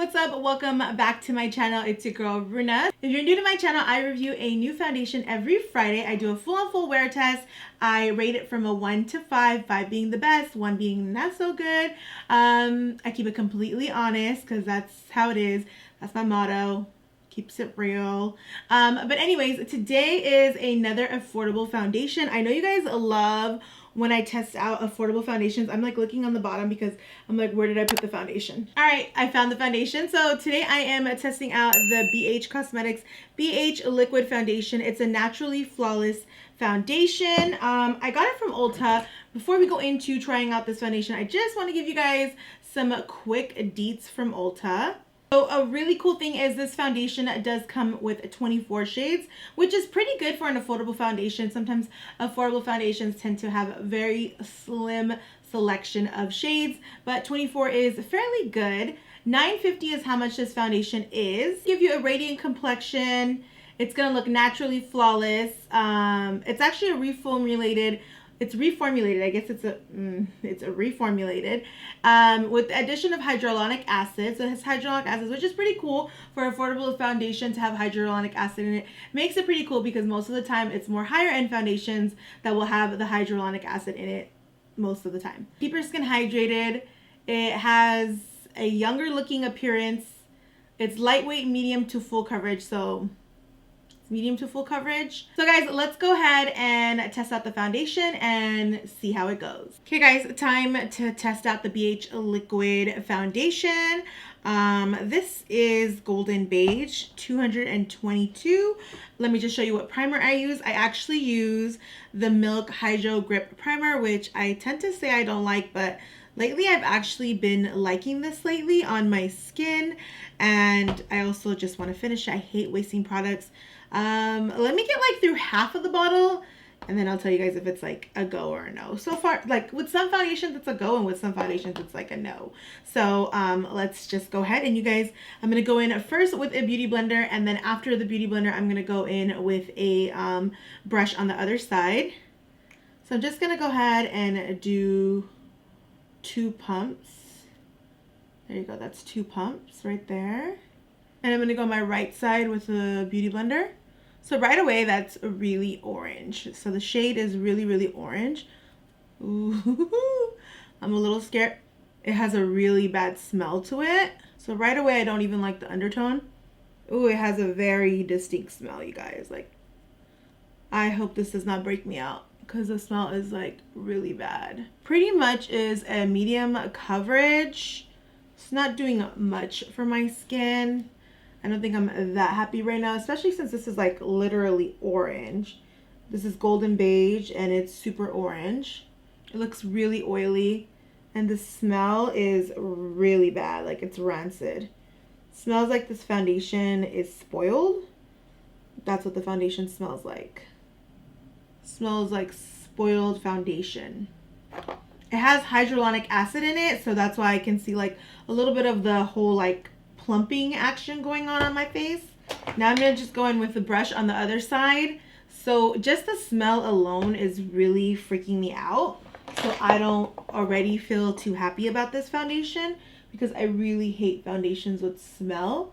what's up? Welcome back to my channel. It's your girl Runa. If you're new to my channel, I review a new foundation every Friday. I do a full wear test. I rate it from a 1 to 5, 5 being the best, 1 being not so good. I keep it completely honest because that's how it is. That's my motto. Keeps it real. But anyways, today is another affordable foundation. I know you guys love when I test out affordable foundations. I'm like looking on the bottom because I'm like, where did I put the foundation? All right, I found the foundation. So today I am testing out the BH Cosmetics BH Liquid Foundation. It's a naturally flawless foundation. I got it from Ulta. Before we go into trying out this foundation, I just want to give you guys some quick deets from Ulta. So a really cool thing is this foundation does come with 24 shades, which is pretty good for an affordable foundation. Sometimes affordable foundations tend to have a very slim selection of shades, but 24 is fairly good. $9.50 is how much this foundation is. Give you a radiant complexion. It's gonna look naturally flawless. It's actually a reformulated. It's reformulated. I guess it's a reformulated with the addition of hyaluronic acid. So it has hyaluronic acid, which is pretty cool for affordable foundation to have hyaluronic acid in it. Makes it pretty cool because most of the time it's more higher end foundations that will have the hyaluronic acid in it most of the time. Keep your skin hydrated. It has a younger looking appearance. It's lightweight, medium to full coverage. So medium to full coverage. So guys, let's go ahead and test out the foundation and see how it goes. Okay guys, time to test out the BH Liquid Foundation. This is Golden Beige 222. Let me just show you what primer I use. I actually use the Milk Hydro Grip Primer, which I tend to say I don't like, but lately I've actually been liking this lately on my skin, and I also just want to finish it. I hate wasting products. Let me get like through half of the bottle and then I'll tell you guys if it's like a go or a no. So far, like with some foundations it's a go and with some foundations it's like a no. So let's just go ahead, and you guys, I'm gonna go in first with a beauty blender, and then after the beauty blender I'm gonna go in with a brush on the other side. So I'm just gonna go ahead and do 2 pumps. There you go, that's 2 pumps right there. And I'm going to go on my right side with the beauty blender. So right away, that's really orange. So the shade is really orange. Ooh, I'm a little scared. It has a really bad smell to it. So right away, I don't even like the undertone. Ooh, it has a very distinct smell, you guys. Like, I hope this does not break me out because the smell is like really bad. Pretty much is a medium coverage. It's not doing much for my skin. I don't think I'm that happy right now, especially since this is like literally orange. This is Golden Beige and it's super orange. It looks really oily and the smell is really bad, like it's rancid. It smells like this foundation is spoiled. That's what the foundation smells like. It smells like spoiled foundation. It has hyaluronic acid in it, so that's why I can see like a little bit of the whole like plumping action going on my face. Now I'm gonna just go in with the brush on the other side. So just the smell alone is really freaking me out. So I don't already feel too happy about this foundation because I really hate foundations with smell.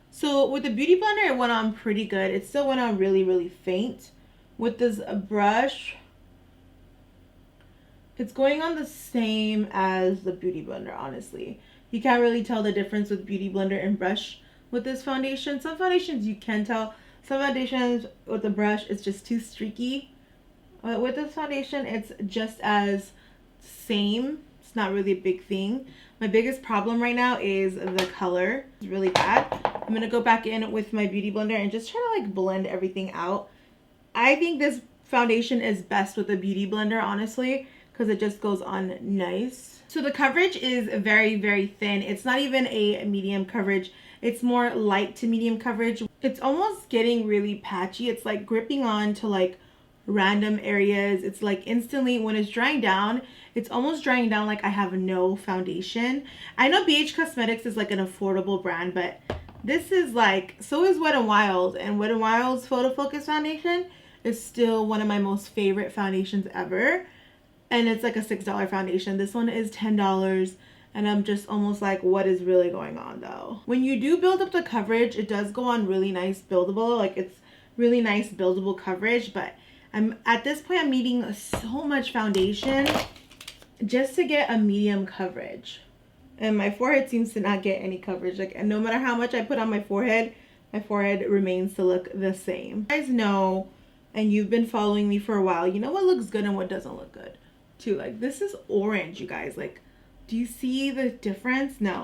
So with the beauty blender, it went on pretty good. It still went on really faint. With this brush, it's going on the same as the beauty blender, honestly. You can't really tell the difference with beauty blender and brush with this foundation. Some foundations you can tell. Some foundations with the brush, it's just too streaky. But with this foundation, it's just as same. It's not really a big thing. My biggest problem right now is the color. It's really bad. I'm going to go back in with my beauty blender and just try to like blend everything out. I think this foundation is best with a beauty blender, honestly, because it just goes on nice. So the coverage is very thin. It's not even a medium coverage. It's more light to medium coverage. It's almost getting really patchy. It's like gripping on to like random areas. It's like instantly when it's drying down, it's almost drying down like I have no foundation. I know BH Cosmetics is like an affordable brand, but this is like, so is Wet n Wild, and Wet n Wild's Photo Focus foundation is still one of my most favorite foundations ever. And it's like a $6 foundation. This one is $10 and I'm just almost like, what is really going on though? When you do build up the coverage, it does go on really nice buildable, like it's really nice buildable coverage, but at this point I'm needing so much foundation just to get a medium coverage. And my forehead seems to not get any coverage. Like, and no matter how much I put on my forehead remains to look the same. You guys know, and you've been following me for a while, you know what looks good and what doesn't look good too. Like, this is orange, you guys. Like, do you see the difference? No.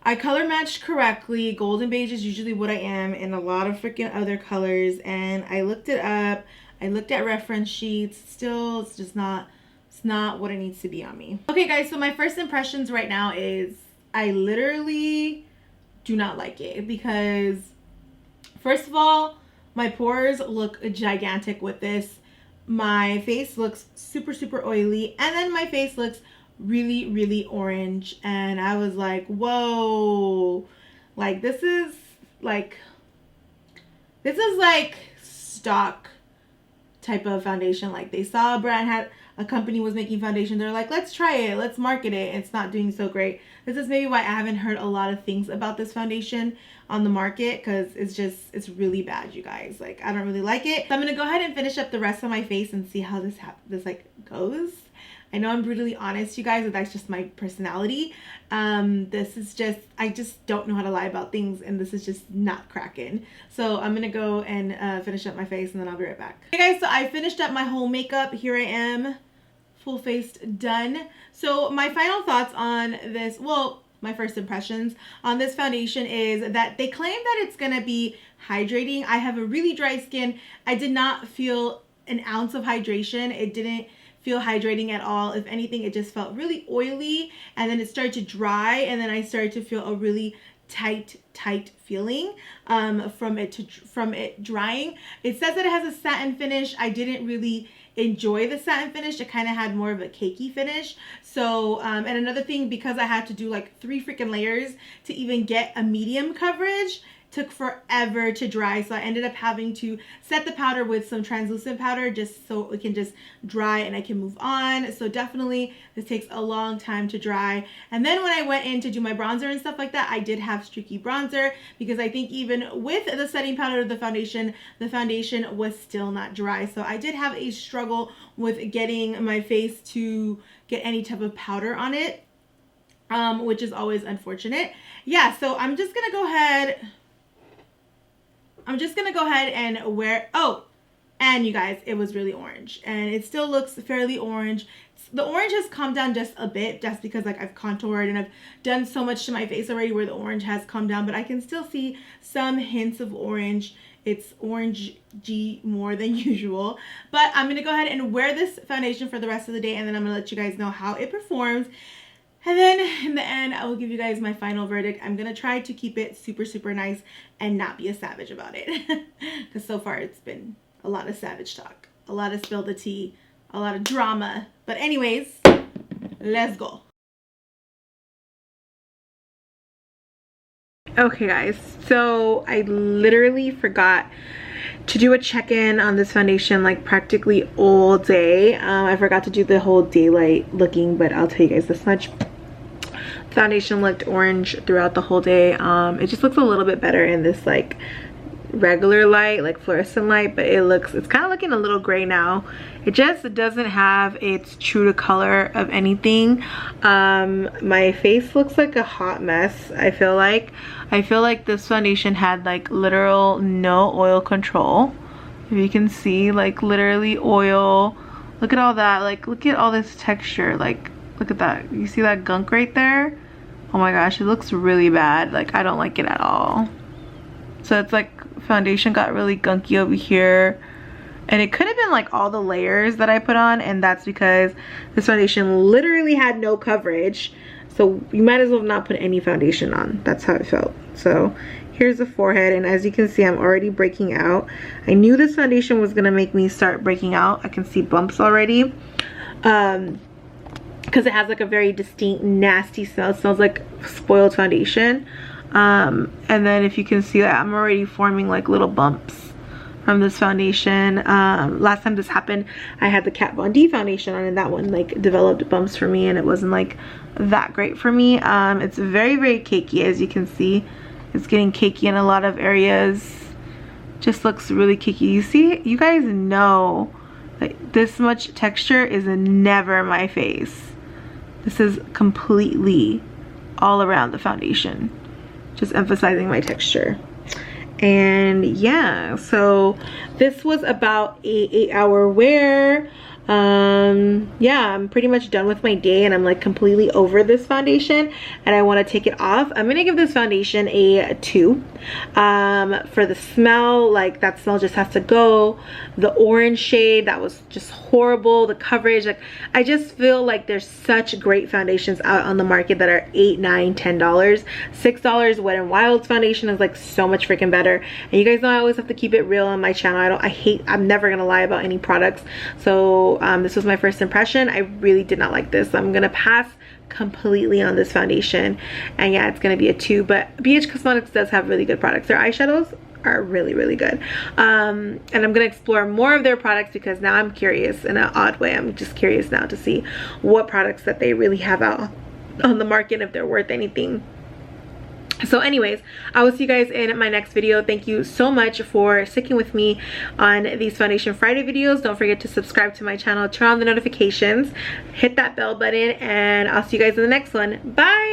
I color matched correctly. Golden beige is usually what I am in a lot of freaking other colors. And I looked it up. I looked at reference sheets. Still, it's just not, it's not what it needs to be on me. Okay, guys, so my first impressions right now is I literally do not like it because, first of all, my pores look gigantic with this. My face looks super, super oily. And then my face looks really, really orange. And I was like, whoa. Like, this is like stock type of foundation. Like, they saw a company was making foundation. They're like, let's try it. Let's market it. It's not doing so great. This is maybe why I haven't heard a lot of things about this foundation on the market, because it's really bad, you guys. Like, I don't really like it. So I'm gonna go ahead and finish up the rest of my face and see how this like goes. I know I'm brutally honest, you guys, but that's just my personality. This is just, I just don't know how to lie about things, and this is just not cracking. So I'm gonna go and finish up my face, and then I'll be right back. Okay, guys, so I finished up my whole makeup. Here I am, full faced, done. So my final thoughts on this, well, my first impressions on this foundation is that they claim that it's gonna be hydrating. I have a really dry skin. I did not feel an ounce of hydration. It didn't feel hydrating at all. If anything, it just felt really oily, and then it started to dry, and then I started to feel a really tight feeling from it drying. It says that it has a satin finish. I didn't really enjoy the satin finish. It kind of had more of a cakey finish. So and another thing, because I had to do like 3 freaking layers to even get a medium coverage, took forever to dry. So I ended up having to set the powder with some translucent powder just so it can just dry and I can move on. So definitely this takes a long time to dry. And then when I went in to do my bronzer and stuff like that, I did have streaky bronzer, because I think even with the setting powder of the foundation was still not dry. So I did have a struggle with getting my face to get any type of powder on it, which is always unfortunate. Yeah, so I'm just gonna go ahead and wear, oh, and you guys, it was really orange, and it still looks fairly orange. The orange has come down just a bit, just because like I've contoured and I've done so much to my face already where the orange has come down, but I can still see some hints of orange. It's orangey more than usual. But I'm gonna go ahead and wear this foundation for the rest of the day, and then I'm gonna let you guys know how it performs. And then in the end, I will give you guys my final verdict. I'm gonna try to keep it super, super nice and not be a savage about it. Because so far it's been a lot of savage talk, a lot of spill the tea, a lot of drama. But anyways, let's go. Okay guys, so I literally forgot to do a check-in on this foundation like practically all day. I forgot to do the whole daylight looking, but I'll tell you guys this much. Foundation looked orange throughout the whole day. It just looks a little bit better in this like regular light, like fluorescent light, but it's kind of looking a little gray now. It just doesn't have its true to color of anything. My face looks like a hot mess. I feel like this foundation had like literal no oil control. If you can see, like literally oil. Look at all that, like look at all this texture, like look at that. You see that gunk right there? Oh my gosh, it looks really bad. Like I don't like it at all. So it's like foundation got really gunky over here, and it could have been like all the layers that I put on, and that's because this foundation literally had no coverage. So you might as well not put any foundation on. That's how it felt. So here's the forehead, and as you can see, I'm already breaking out. I knew this foundation was gonna make me start breaking out. I can see bumps already. Because it has like a very distinct nasty smell. It smells like spoiled foundation. And then if you can see that, I'm already forming like little bumps from this foundation. Last time this happened, I had the Kat Von D foundation on, and that one like developed bumps for me, and it wasn't like that great for me. It's very, very cakey, as you can see. It's getting cakey in a lot of areas. Just looks really cakey. You see, you guys know that this much texture is never my face. This is completely all around the foundation. Just emphasizing my texture. And yeah, so this was about a 8-hour wear. Yeah, I'm pretty much done with my day and I'm like completely over this foundation and I want to take it off. I'm gonna give this foundation a 2. For the smell, like that smell just has to go. The orange shade, that was just horrible. The coverage, like I just feel like there's such great foundations out on the market that are $8, $9, $10. $6 Wet n Wild's foundation is like so much freaking better. And you guys know I always have to keep it real on my channel. I'm never gonna lie about any products. So this was my first impression. I really did not like this. I'm gonna pass completely on this foundation, and yeah, it's gonna be a 2. But BH Cosmetics does have really good products. Their eyeshadows are really, really good. And I'm gonna explore more of their products because now I'm curious in an odd way. I'm just curious now to see what products that they really have out on the market, if they're worth anything. So anyways, I will see you guys in my next video. Thank you so much for sticking with me on these Foundation Friday videos. Don't forget to subscribe to my channel, turn on the notifications, hit that bell button, and I'll see you guys in the next one. Bye!